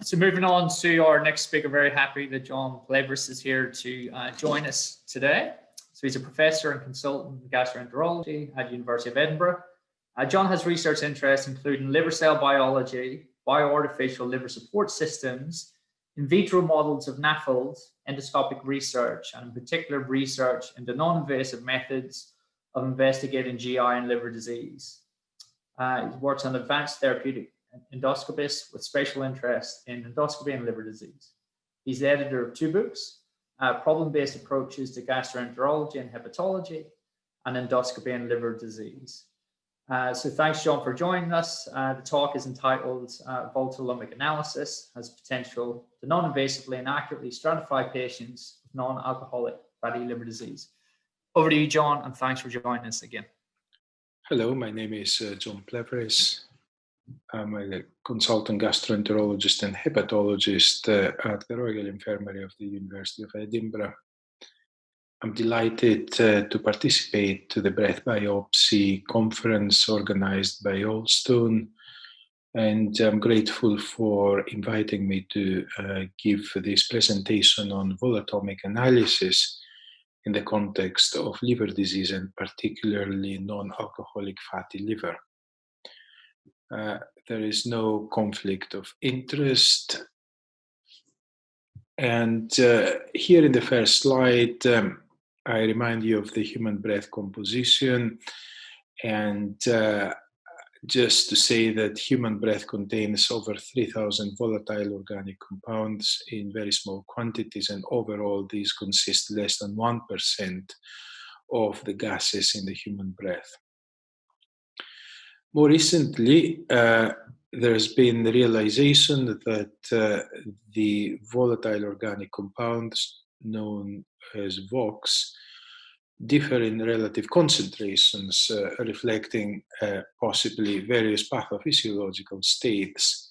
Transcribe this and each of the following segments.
So moving on to our next speaker, very happy that John Plevris is here to join us today. So he's a professor and consultant in gastroenterology at the University of Edinburgh. John has research interests including liver cell biology, bioartificial liver support systems, in vitro models of NAFLD, endoscopic research, and in particular research into non-invasive methods of investigating GI and liver disease. He works on advanced therapeutic endoscopists with special interest in endoscopy and liver disease. He's the editor of two books, Problem-Based Approaches to Gastroenterology and Hepatology, and Endoscopy and Liver Disease. So thanks, John, for joining us. The talk is entitled Volatile Lumbic Analysis has potential to non-invasively and accurately stratify patients with non-alcoholic fatty liver disease. Over to you, John, and thanks for joining us again. Hello, my name is John Plevris. I'm a consultant gastroenterologist and hepatologist at the Royal Infirmary of the University of Edinburgh. I'm delighted to participate to the Breath Biopsy conference organized by Allstone, and I'm grateful for inviting me to give this presentation on volatomic analysis in the context of liver disease and particularly non-alcoholic fatty liver. There is no conflict of interest. And here in the first slide, I remind you of the human breath composition, and just to say that human breath contains over 3,000 volatile organic compounds in very small quantities, and overall these consist less than 1% of the gases in the human breath. More recently, there's been the realization that the volatile organic compounds known as VOX differ in relative concentrations, reflecting possibly various pathophysiological states.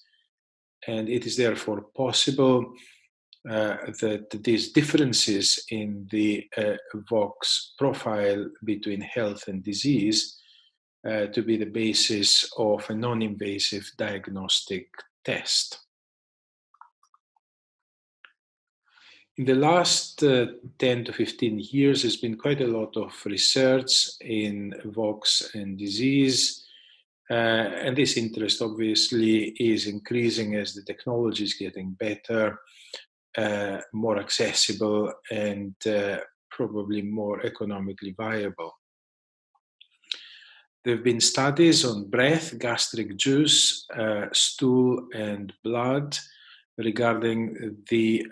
And it is therefore possible that these differences in the VOX profile between health and disease to be the basis of a non-invasive diagnostic test. In the last 10 to 15 years, there's been quite a lot of research in VOX and disease, and this interest obviously is increasing as the technology is getting better, more accessible, and probably more economically viable. There have been studies on breath, gastric juice, stool, and blood regarding the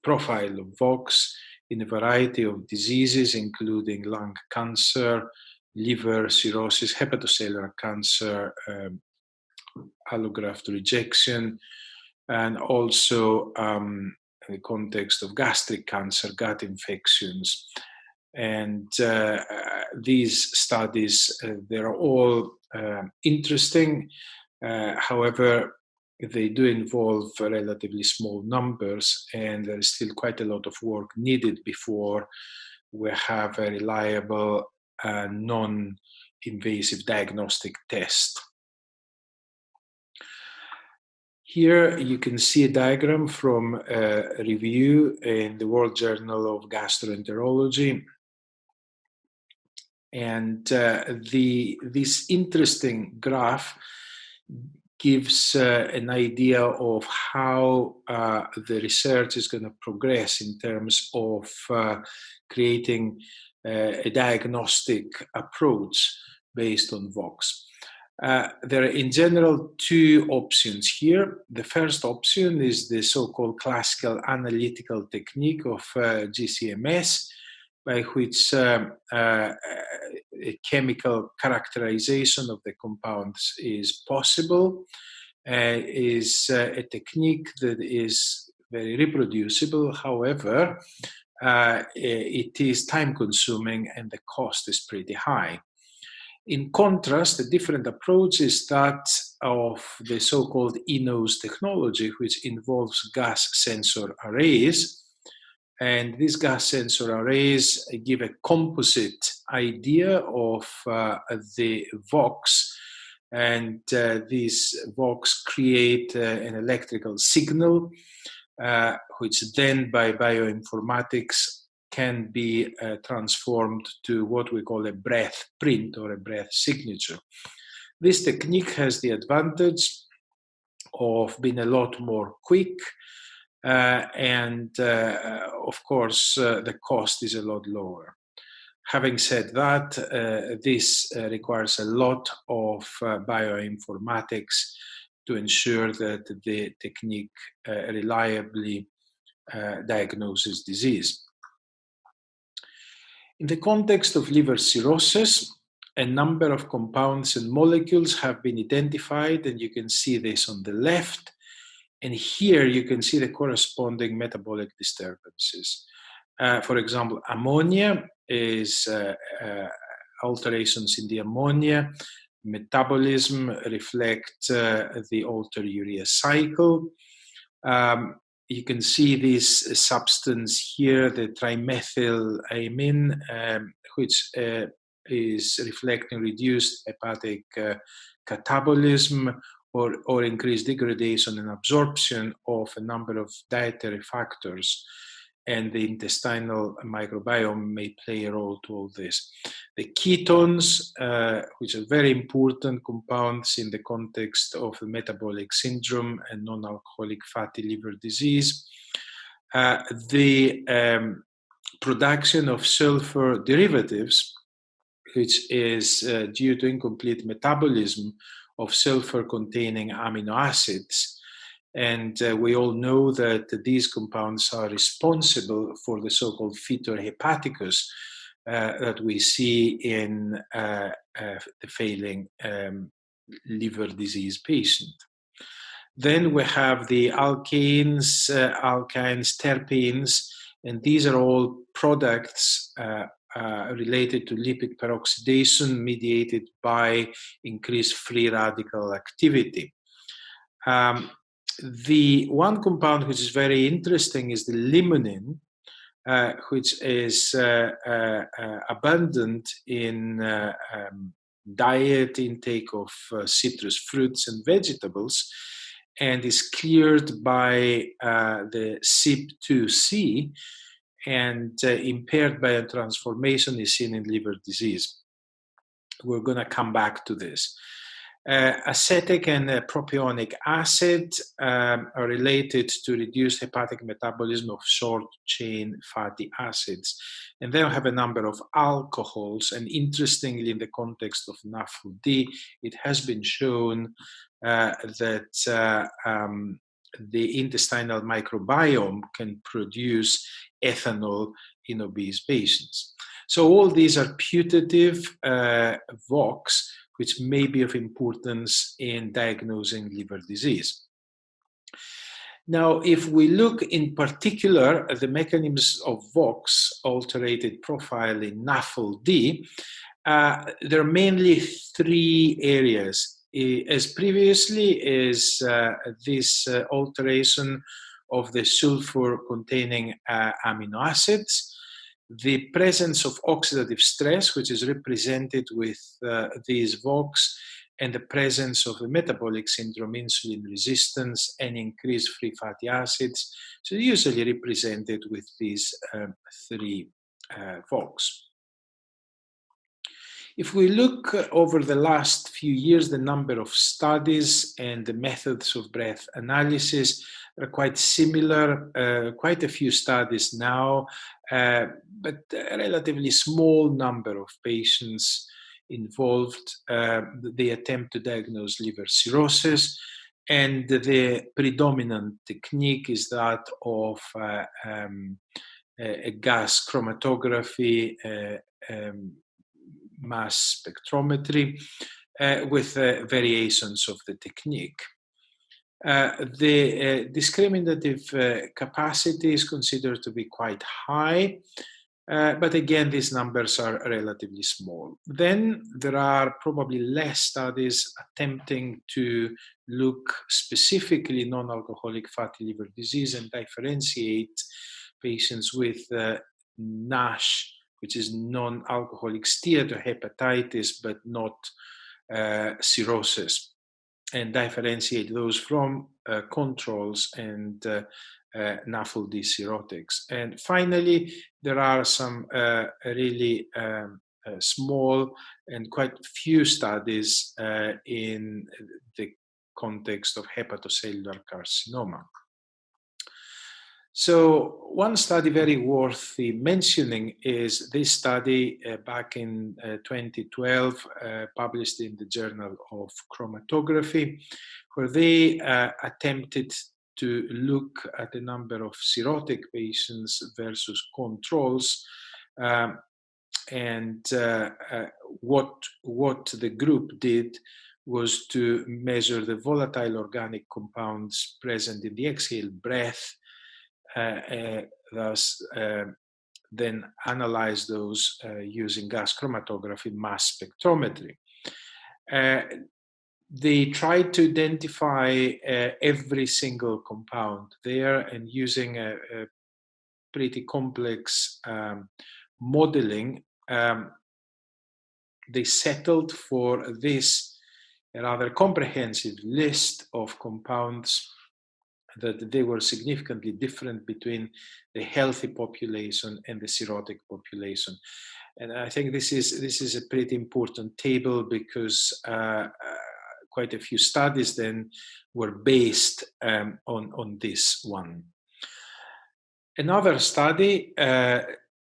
profile of VOX in a variety of diseases, including lung cancer, liver cirrhosis, hepatocellular cancer, allograft rejection, and also in the context of gastric cancer, gut infections. And these studies, they're all interesting. However, they do involve relatively small numbers, and there is still quite a lot of work needed before we have a reliable non-invasive diagnostic test. Here you can see a diagram from a review in the World Journal of Gastroenterology. And this interesting graph gives an idea of how the research is going to progress in terms of creating a diagnostic approach based on VOX. There are in general two options here. The first option is the so-called classical analytical technique of GCMS, by which a chemical characterization of the compounds is possible, is a technique that is very reproducible. However, it is time-consuming and the cost is pretty high. In contrast, a different approach is that of the so-called eNose technology, which involves gas sensor arrays. And these gas sensor arrays give a composite idea of the VOX And these VOCs create an electrical signal, which then by bioinformatics can be transformed to what we call a breath print or a breath signature. This technique has the advantage of being a lot more quick, and of course the cost is a lot lower. Having said that, this requires a lot of bioinformatics to ensure that the technique reliably diagnoses disease. In the context of liver cirrhosis, a number of compounds and molecules have been identified, and you can see this on the left. And here you can see the corresponding metabolic disturbances. For example, ammonia is alterations in the ammonia metabolism reflect the altered urea cycle. You can see this substance here, the trimethylamine, which is reflecting reduced hepatic catabolism or increased degradation and absorption of a number of dietary factors. And the intestinal microbiome may play a role to all this. The ketones, which are very important compounds in the context of the metabolic syndrome and non-alcoholic fatty liver disease. The production of sulfur derivatives, which is due to incomplete metabolism of sulfur-containing amino acids. And we all know that these compounds are responsible for the so-called fetor hepaticus that we see in the failing liver disease patient. Then we have the alkanes, alkynes, terpenes, and these are all products related to lipid peroxidation mediated by increased free radical activity. The one compound which is very interesting is the limonene, which is abundant in diet intake of citrus fruits and vegetables, and is cleared by the CYP2C, and impaired biotransformation is seen in liver disease. We're going to come back to this. Acetic and propionic acid are related to reduced hepatic metabolism of short-chain fatty acids. And they have a number of alcohols. And interestingly, in the context of NAFLD, it has been shown that the intestinal microbiome can produce ethanol in obese patients. So all these are putative VOCs, which may be of importance in diagnosing liver disease. Now, if we look in particular at the mechanisms of VOCs alterated profile in NAFLD, there are mainly three areas. As previously is this alteration of the sulfur-containing amino acids, the presence of oxidative stress, which is represented with these VOCs, and the presence of the metabolic syndrome, insulin resistance, and increased free fatty acids, so usually represented with these three VOCs. If we look over the last few years, the number of studies and the methods of breath analysis are quite similar, quite a few studies now, but a relatively small number of patients involved. They attempt to diagnose liver cirrhosis, and the predominant technique is that of a gas chromatography, mass spectrometry, with variations of the technique. The discriminative capacity is considered to be quite high, but again, these numbers are relatively small. Then there are probably less studies attempting to look specifically non-alcoholic fatty liver disease and differentiate patients with NASH, which is non-alcoholic steatohepatitis, but not cirrhosis and differentiate those from controls and NAFLD cirrhotics. And finally, there are some really small and quite few studies in the context of hepatocellular carcinoma. So one study very worth mentioning is this study back in 2012, published in the Journal of Chromatography, where they attempted to look at the number of cirrhotic patients versus controls, and what the group did was to measure the volatile organic compounds present in the exhale breath, thus then analyze those using gas chromatography mass spectrometry. They tried to identify every single compound there, and using a pretty complex modeling, they settled for this rather comprehensive list of compounds that they were significantly different between the healthy population and the cirrhotic population. And I think this is a pretty important table, because quite a few studies then were based on this one. Another study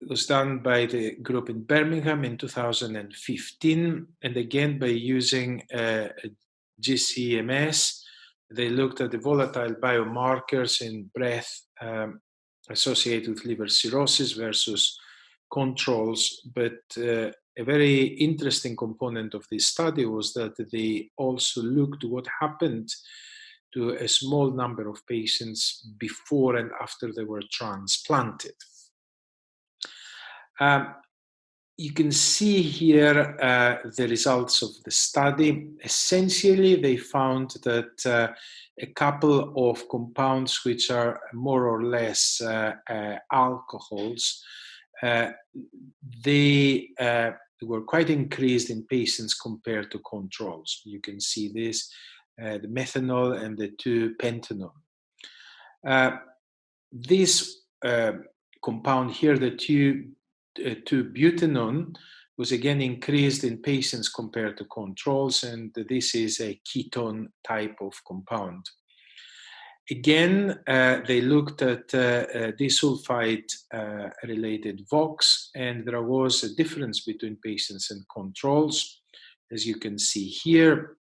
was done by the group in Birmingham in 2015, and again by using GCMS. They looked at the volatile biomarkers in breath associated with liver cirrhosis versus controls. But a very interesting component of this study was that they also looked what happened to a small number of patients before and after they were transplanted. You can see here the results of the study. Essentially, they found that a couple of compounds which are more or less alcohols, they were quite increased in patients compared to controls. You can see this, the methanol and the 2-pentanol. This compound here, the 2-butanone, was again increased in patients compared to controls, and this is a ketone type of compound. Again, they looked at disulfide related VOX, and there was a difference between patients and controls, as you can see here.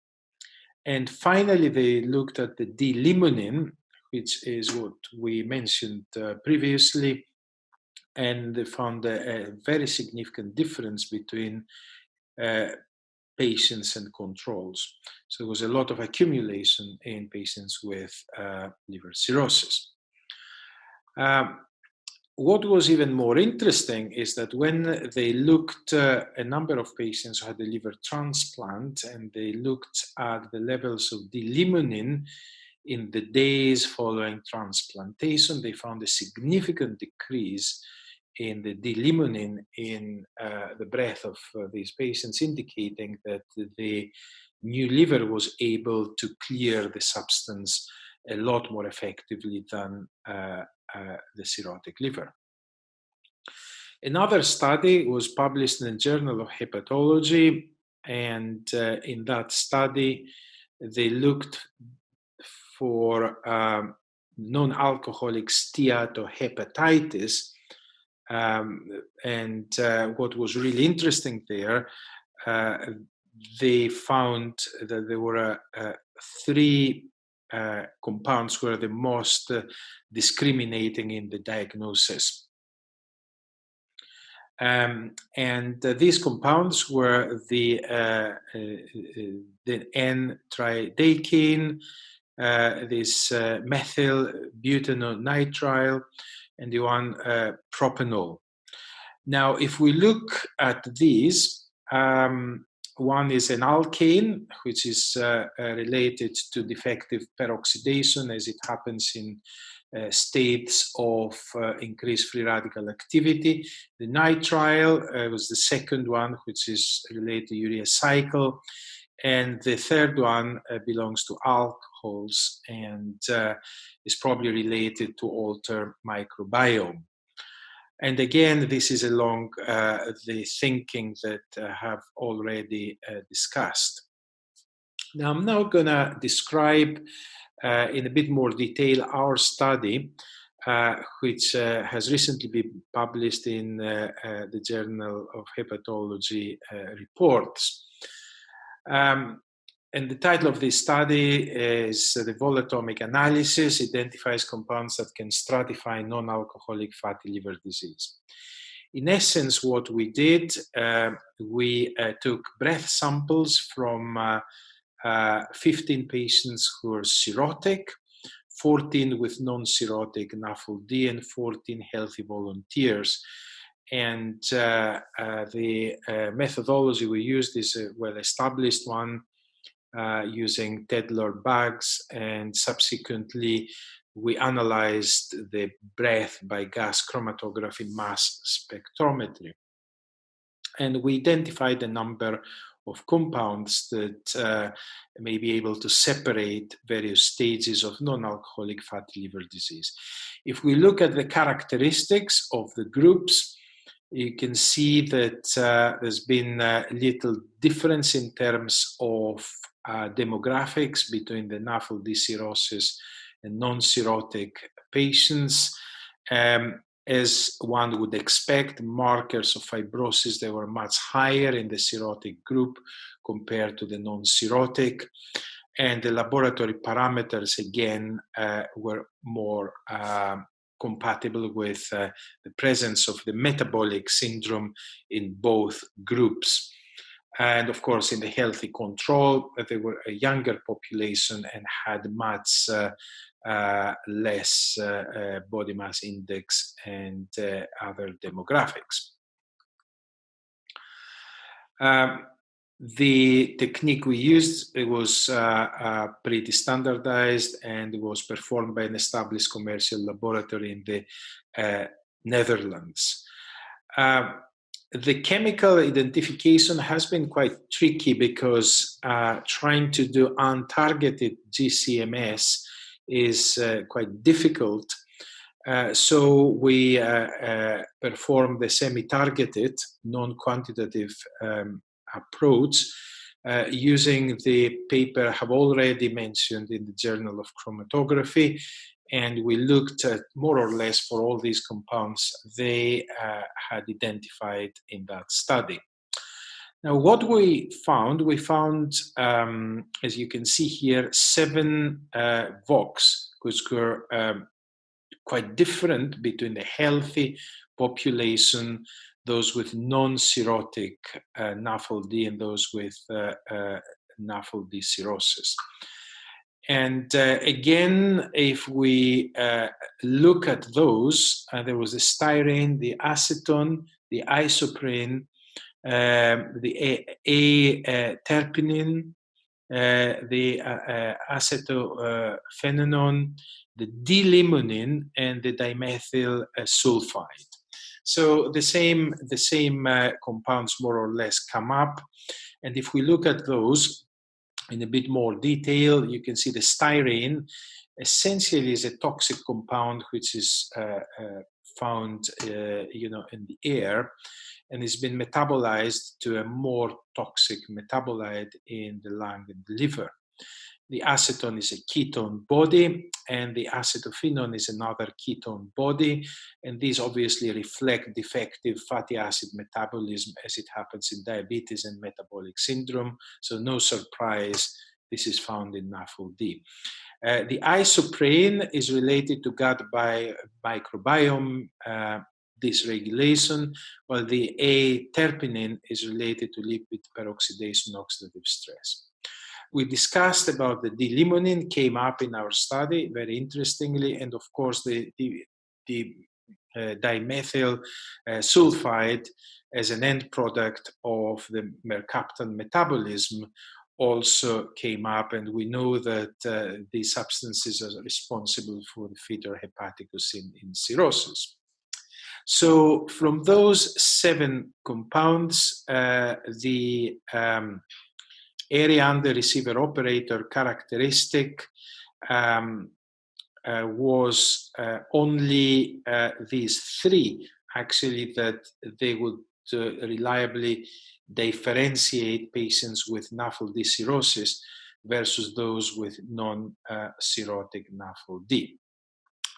And finally, they looked at the D-limonene, which is what we mentioned previously, and they found a very significant difference between patients and controls. So there was a lot of accumulation in patients with liver cirrhosis. What was even more interesting is that when they looked a number of patients who had a liver transplant, and they looked at the levels of D-limonene in the days following transplantation, they found a significant decrease in the D-limonene in the breath of these patients, indicating that the new liver was able to clear the substance a lot more effectively than the cirrhotic liver. Another study was published in the Journal of Hepatology, and in that study, they looked for non-alcoholic steatohepatitis. And what was really interesting there, they found that there were 3 compounds were the most discriminating in the diagnosis. And these compounds were the N-tridecane, this methyl butanonitrile, and the one propanol. Now, if we look at these, one is an alkane, which is related to defective peroxidation, as it happens in states of increased free radical activity. The nitrile was the second one, which is related to urea cycle. And the third one belongs to alcohols and is probably related to altered microbiome. And again, this is along the thinking that I have already discussed. Now, I'm now going to describe in a bit more detail our study, which has recently been published in the Journal of Hepatology Reports. And the title of this study is The Volatomic Analysis Identifies Compounds that can stratify non-alcoholic fatty liver disease. In essence, what we did, we took breath samples from 15 patients who were cirrhotic, 14 with non-cirrhotic NAFLD, and 14 healthy volunteers. And the methodology we used is a well-established one, using Tedlar bags, and subsequently we analyzed the breath by gas chromatography mass spectrometry. And we identified a number of compounds that may be able to separate various stages of non-alcoholic fatty liver disease. If we look at the characteristics of the groups, you can see that there's been little difference in terms of demographics between the NAFLD cirrhosis and non-cirrhotic patients. As one would expect, markers of fibrosis, they were much higher in the cirrhotic group compared to the non-cirrhotic. And the laboratory parameters, again, were more compatible with the presence of the metabolic syndrome in both groups. And of course, in the healthy control, they were a younger population and had much less body mass index and other demographics. The technique we used, it was pretty standardized, and it was performed by an established commercial laboratory in the Netherlands. The chemical identification has been quite tricky because trying to do untargeted GCMS is quite difficult. So we performed the semi-targeted, non-quantitative approach using the paper I have already mentioned in the Journal of Chromatography. And we looked at more or less for all these compounds they had identified in that study. Now, what we found, as you can see here, 7 VOCs, which were quite different between the healthy population, those with non-cirrhotic NAFLD, and those with NAFLD cirrhosis. And again, if we look at those, there was the styrene, the acetone, the isoprene, the A-terpinin, the acetophenone, the D-limonene, and the dimethyl sulfide. So the same compounds more or less come up. And if we look at those in a bit more detail, you can see the styrene essentially is a toxic compound which is found in the air, and it's been metabolized to a more toxic metabolite in the lung and the liver. The acetone is a ketone body, and the acetophenone is another ketone body, and these obviously reflect defective fatty acid metabolism as it happens in diabetes and metabolic syndrome, so no surprise this is found in NAFLD. The isoprene is related to gut microbiome dysregulation, while the A-terpinin is related to lipid peroxidation oxidative stress. We discussed about the D-limonene, came up in our study very interestingly, and of course the dimethyl sulfide as an end product of the mercaptan metabolism also came up, and we know that these substances are responsible for the fetor hepaticus in cirrhosis. So from those 7 compounds, the area under receiver operator characteristic was only these three, actually, that they would reliably differentiate patients with NAFLD cirrhosis versus those with non-cirrhotic NAFLD.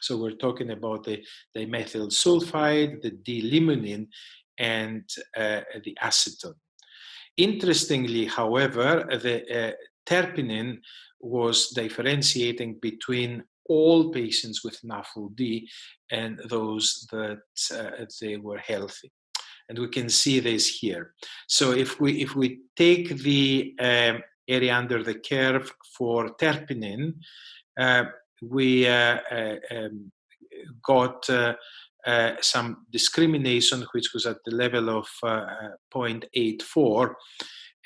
So we're talking about the dimethyl sulfide, the D-limonene, and the acetone. Interestingly, however, the terpinin was differentiating between all patients with NAFLD and those that they were healthy. And we can see this here. So if we take the area under the curve for terpinin, we got some discrimination, which was at the level of 0.84.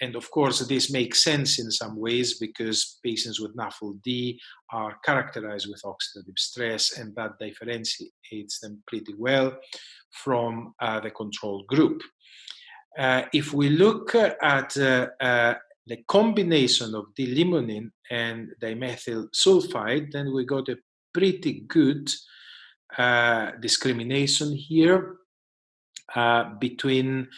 And of course, this makes sense in some ways because patients with NAFLD are characterized with oxidative stress, and that differentiates them pretty well from the control group. If we look at the combination of D-limonene and dimethyl sulfide, then we got a pretty good discrimination here between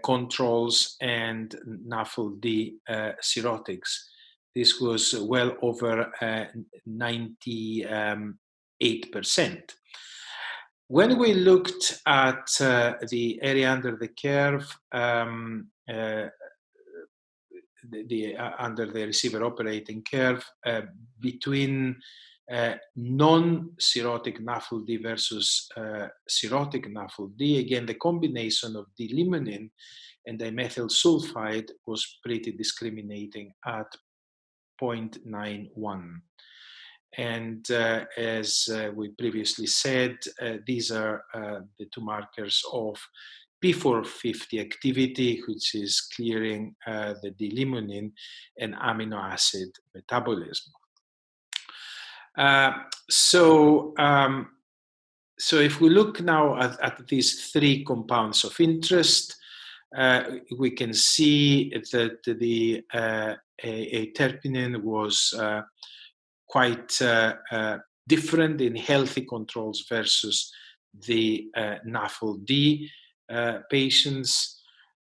controls and NAFLD cirrhotics. This was well over 98%. When we looked at the area under the curve, under the receiver operating curve, between non-cirrhotic NAFLD versus cirrhotic NAFLD, again, the combination of D-limonene and dimethyl sulfide was pretty discriminating at 0.91. And as we previously said, these are the two markers of P450 activity, which is clearing the D-limonene and amino acid metabolism. So if we look now at these three compounds of interest, we can see that the terpinin was quite different in healthy controls versus the NAFLD patients,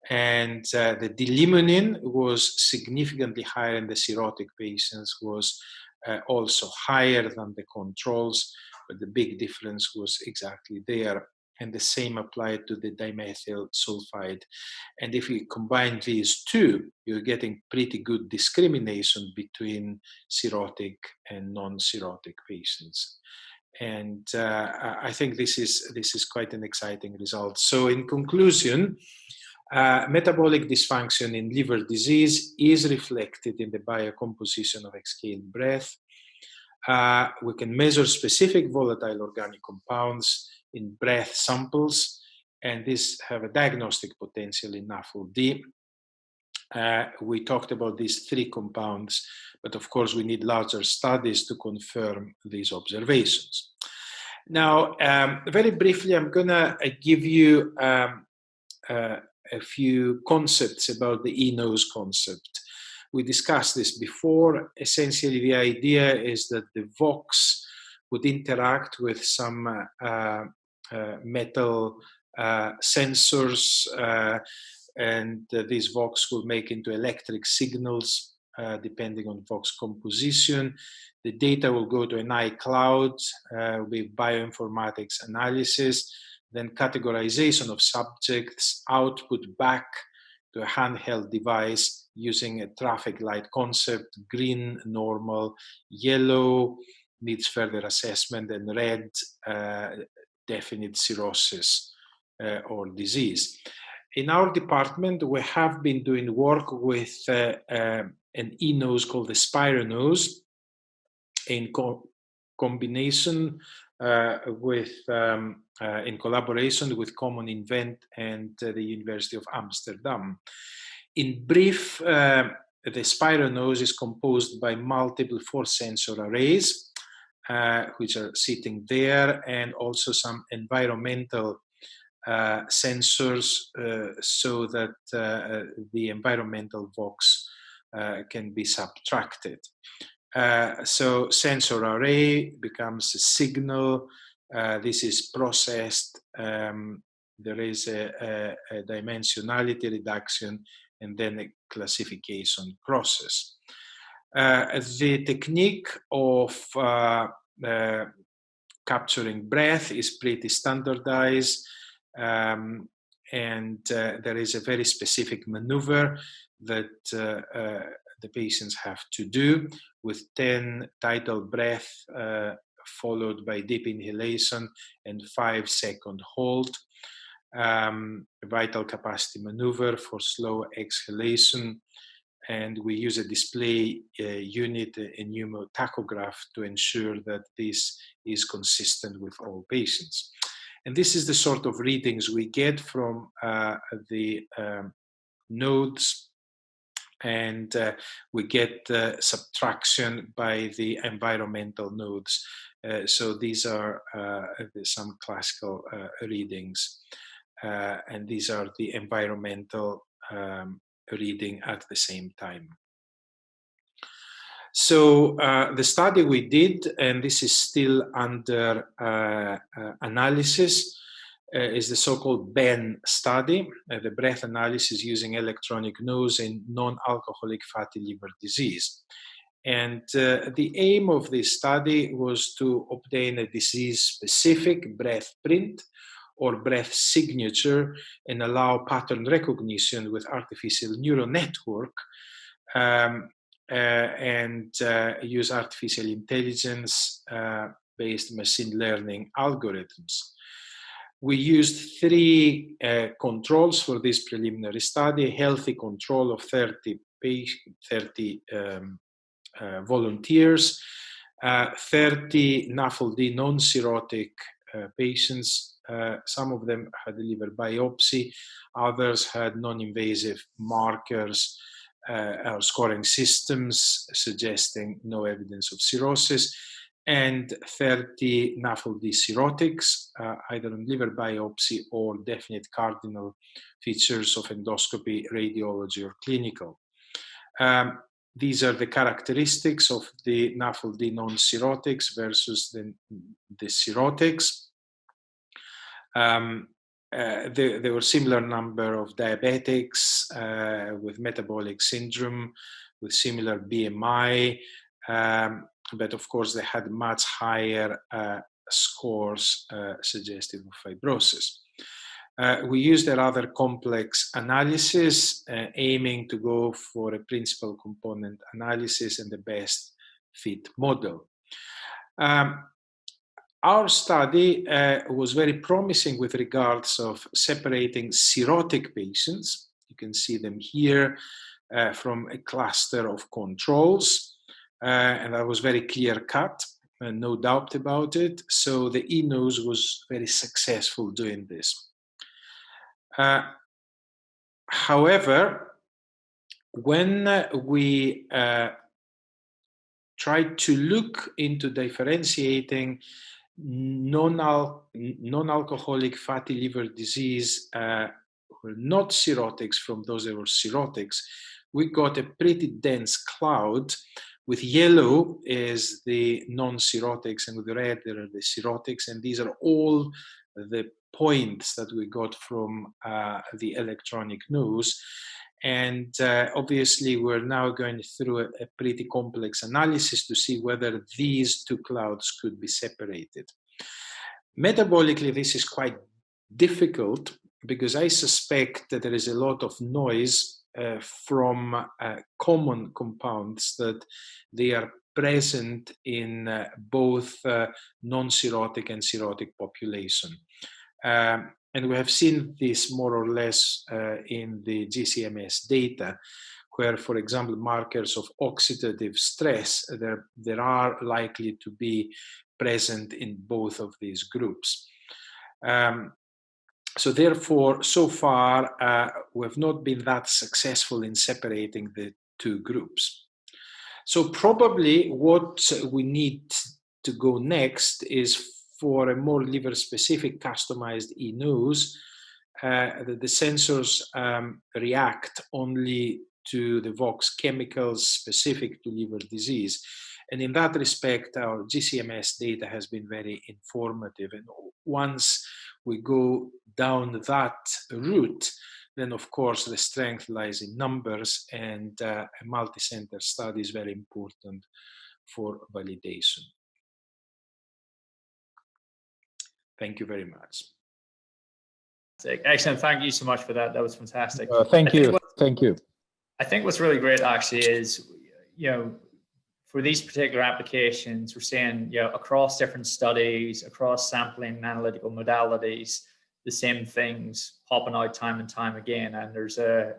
and the D-limonene was significantly higher in the cirrhotic patients, was also higher than the controls, but the big difference was exactly there. And the same applied to the dimethyl sulfide. And if you combine these two, you're getting pretty good discrimination between cirrhotic and non-cirrhotic patients. And I think this is quite an exciting result. So in conclusion, metabolic dysfunction in liver disease is reflected in the biocomposition of exhaled breath. We can measure specific volatile organic compounds in breath samples, and these have a diagnostic potential in NAFLD. We talked about these three compounds, but of course we need larger studies to confirm these observations. Now, very briefly, I'm gonna give you a few concepts about the eNose concept. We discussed this before. Essentially, the idea is that the VOX would interact with some metal sensors, and these VOX will make into electric signals depending on VOX composition. The data will go to an iCloud with bioinformatics analysis, then categorization of subjects, output back to a handheld device using a traffic light concept: green, normal; yellow, needs further assessment; and red, definite cirrhosis or disease. In our department, we have been doing work with an eNose called the Spironose in combination with, in collaboration with Common Invent and the University of Amsterdam. In brief, the Spironose is composed by multiple force sensor arrays, which are sitting there, and also some environmental sensors, so that the environmental VOX can be subtracted. So sensor array becomes a signal. This is processed. There is a dimensionality reduction and then a classification process. The technique of capturing breath is pretty standardized, and there is a very specific maneuver that the patients have to do with 10 tidal breath followed by deep inhalation and 5-second hold. Vital capacity maneuver for slow exhalation, and we use a display unit, a pneumotachograph, to ensure that this is consistent with all patients. And this is the sort of readings we get from the nodes, and we get subtraction by the environmental nodes. So these are some classical readings, and these are the environmental reading at the same time. So the study we did, and this is still under analysis, is the so-called BEN study, the breath analysis using electronic nose in non-alcoholic fatty liver disease. And the aim of this study was to obtain a disease-specific breath print or breath signature and allow pattern recognition with artificial neural network, and use artificial intelligence based machine learning algorithms. We used 3 controls for this preliminary study: a healthy control of 30 volunteers, 30 NAFLD non-cirrhotic patients. Some of them had a liver biopsy, others had non-invasive markers or scoring systems suggesting no evidence of cirrhosis, and 30 NAFLD cirrhotics, either on liver biopsy or definite cardinal features of endoscopy, radiology, or clinical. These are the characteristics of the NAFLD non-cirrhotics versus the cirrhotics. There were similar number of diabetics with metabolic syndrome, with similar BMI, but of course they had much higher scores suggestive of fibrosis. We used a rather complex analysis, aiming to go for a principal component analysis and the best fit model. Our study was very promising with regards of separating cirrhotic patients. You can see them here from a cluster of controls, and that was very clear cut, no doubt about it. So the eNose was very successful doing this. However, when we tried to look into differentiating non-alcoholic fatty liver disease who are not cirrhotics from those that were cirrhotics, we got a pretty dense cloud. With yellow is the non-cirrhotics and with red there are the cirrhotics, and these are all the points that we got from the electronic nose. And obviously we're now going through a pretty complex analysis to see whether these 2 clouds could be separated. Metabolically, this is quite difficult because I suspect that there is a lot of noise from common compounds that they are present in both non-cirrhotic and cirrhotic population. And we have seen this more or less in the GCMS data, where, for example, markers of oxidative stress, there are likely to be present in both of these groups. So therefore, so far, we have not been that successful in separating the 2 groups. So probably what we need to go next is for a more liver-specific customized eNose, the sensors react only to the VOX chemicals specific to liver disease. And in that respect, our GCMS data has been very informative. And once we go down that route, then of course the strength lies in numbers, and a multi-center study is very important for validation. Thank you very much. Excellent. Thank you so much for that. That was fantastic. Thank you. Thank you. I think what's really great actually is, for these particular applications, we're seeing, across different studies, across sampling and analytical modalities, the same things popping out time and time again. And there's a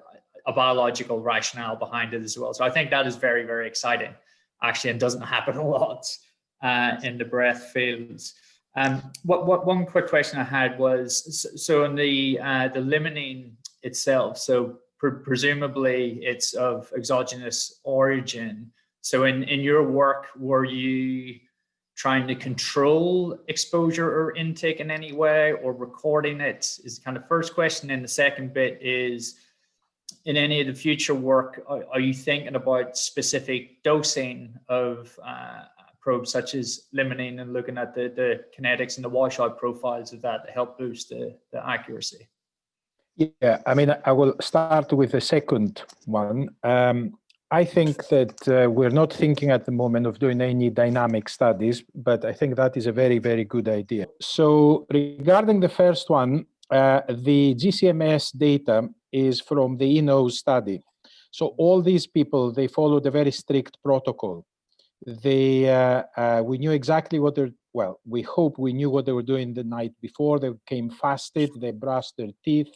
biological rationale behind it as well. So I think that is very, very exciting, actually, and doesn't happen a lot in the breath fields. One quick question I had was, so in the limonene itself, so presumably it's of exogenous origin. So in your work, were you trying to control exposure or intake in any way, or recording it, is kind of first question. And the second bit is, in any of the future work, are you thinking about specific dosing of probes such as limonene and looking at the kinetics and the washout profiles of that to help boost the accuracy? Yeah, I mean, I will start with the second one. I think that we're not thinking at the moment of doing any dynamic studies, but I think that is a very, very good idea. So regarding the first one, the GCMS data is from the ENOS study. So all these people, they followed a very strict protocol. We knew exactly what they're, well, we hope we knew what they were doing the night before. They came fasted, they brushed their teeth,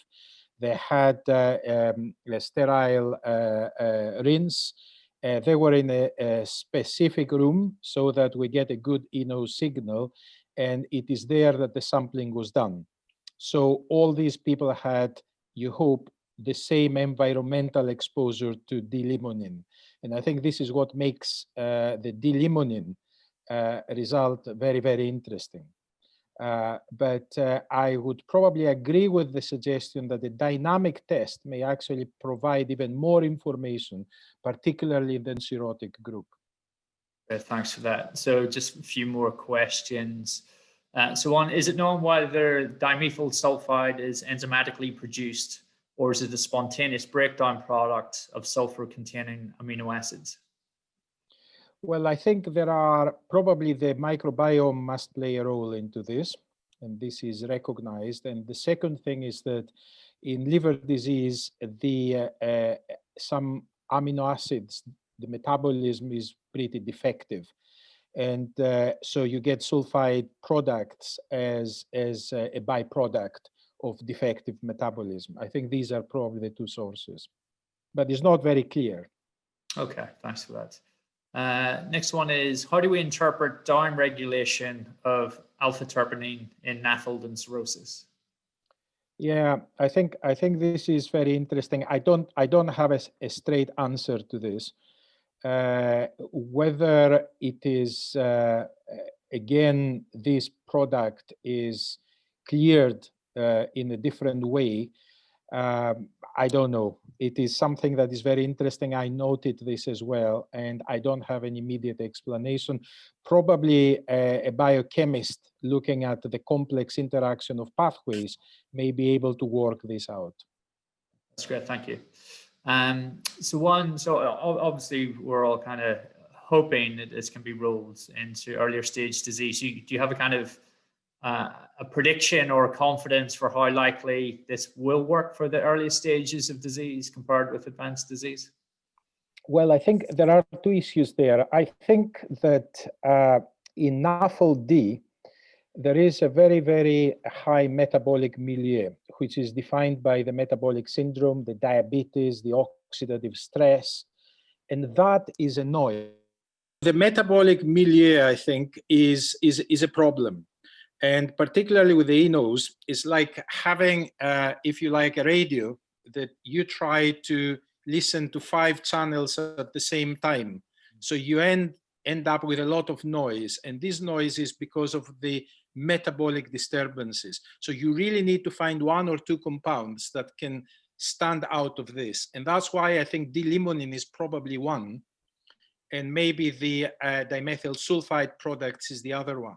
they had a sterile rinse. They were in a specific room so that we get a good ENOS signal, and it is there that the sampling was done. So all these people had, you hope, the same environmental exposure to D-limonene. And I think this is what makes the D-limonene result very, very interesting. But I would probably agree with the suggestion that the dynamic test may actually provide even more information, particularly in the cirrhotic group. Thanks for that. So just a few more questions. So one, is it known whether dimethyl sulfide is enzymatically produced, or is it a spontaneous breakdown product of sulfur-containing amino acids? Well, I think there are probably the microbiome must play a role into this, and this is recognized. And the second thing is that in liver disease, some amino acids, the metabolism is pretty defective. And so you get sulfide products as a byproduct of defective metabolism. I think these are probably the two sources, but it's not very clear. Okay, thanks for that. Next one is, how do we interpret downregulation of alpha-terpenine in NAFLD and cirrhosis? Yeah, I think this is very interesting. I don't have a straight answer to this. Whether it is again, this product is cleared in a different way, I don't know. It is something that is very interesting. I noted this as well, and I don't have an immediate explanation. Probably a biochemist looking at the complex interaction of pathways may be able to work this out. That's great, thank you. So obviously we're all kind of hoping that this can be rolled into earlier stage disease. Do you have a kind of a prediction or confidence for how likely this will work for the earliest stages of disease compared with advanced disease? Well, I think there are two issues there. I think that in NAFLD, there is a very, very high metabolic milieu, which is defined by the metabolic syndrome, the diabetes, the oxidative stress, and that is a noise. The metabolic milieu, I think, is a problem. And particularly with the ENOS, it's like having, if you like, a radio that you try to listen to 5 channels at the same time. So you end up with a lot of noise. And this noise is because of the metabolic disturbances. So you really need to find 1 or 2 compounds that can stand out of this. And that's why I think D-limonene is probably one, and maybe the dimethyl sulfide products is the other one.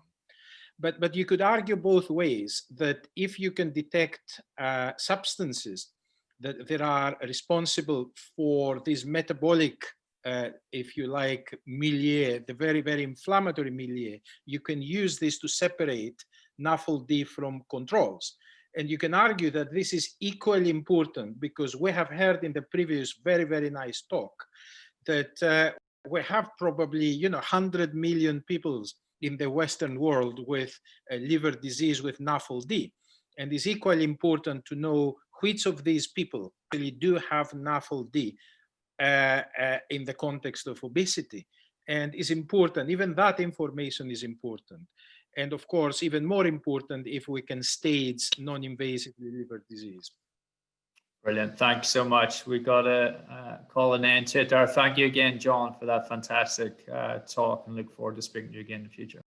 But you could argue both ways, that if you can detect substances that are responsible for this metabolic, if you like, milieu, the very, very inflammatory milieu, you can use this to separate NAFLD from controls. And you can argue that this is equally important, because we have heard in the previous very, very nice talk that we have probably 100 million people in the Western world with liver disease with NAFLD. And it's equally important to know which of these people really do have NAFLD in the context of obesity. And it's important, even that information is important. And of course, even more important if we can stage non-invasive liver disease. Brilliant. Thanks so much. We got to call an end to it there. Thank you again, John, for that fantastic talk, and look forward to speaking to you again in the future.